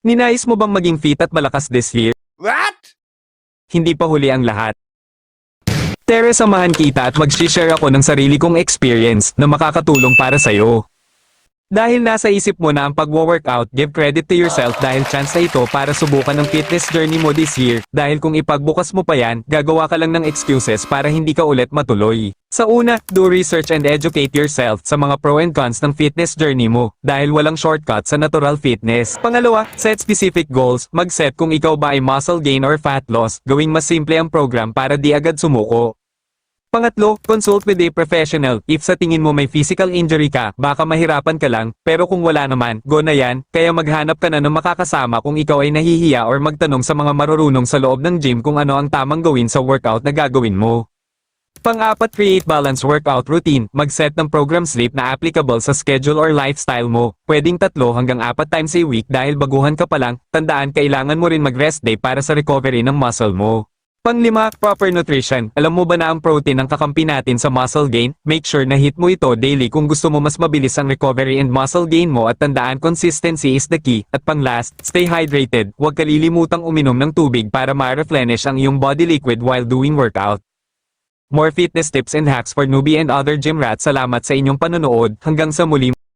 Ninais mo bang maging fit at malakas this year? What? Hindi pa huli ang lahat. Tere, samahan kita at mag-share ako ng sarili kong experience na makakatulong para sa'yo. Dahil nasa isip mo na ang pagwo-workout, give credit to yourself dahil chance na ito para subukan ang fitness journey mo this year. Dahil kung ipagbukas mo pa yan, gagawa ka lang ng excuses para hindi ka ulit matuloy. Sa una, do research and educate yourself sa mga pro and cons ng fitness journey mo, dahil walang shortcut sa natural fitness. Pangalawa, set specific goals. Mag-set kung ikaw ba ay muscle gain or fat loss, gawing mas simple ang program para di agad sumuko. Pangatlo, consult with a professional. If sa tingin mo may physical injury ka, baka mahirapan ka lang, pero kung wala naman, go na yan, kaya maghanap ka na ng makakasama kung ikaw ay nahihiya or magtanong sa mga marurunong sa loob ng gym kung ano ang tamang gawin sa workout na gagawin mo. Pang-apat, create balanced workout routine. Mag-set ng program sleep na applicable sa schedule or lifestyle mo. Pwedeng 3 hanggang 4 times a week dahil baguhan ka pa lang, tandaan kailangan mo rin mag-rest day para sa recovery ng muscle mo. Pang-5, proper nutrition. Alam mo ba na ang protein ang kakampi natin sa muscle gain? Make sure na hit mo ito daily kung gusto mo mas mabilis ang recovery and muscle gain mo at tandaan consistency is the key. At pang-last, stay hydrated. Huwag kalilimutang uminom ng tubig para ma-replenish ang iyong body liquid while doing workout. More fitness tips and hacks for newbie and other gym rats. Salamat sa inyong panonood. Hanggang sa muli.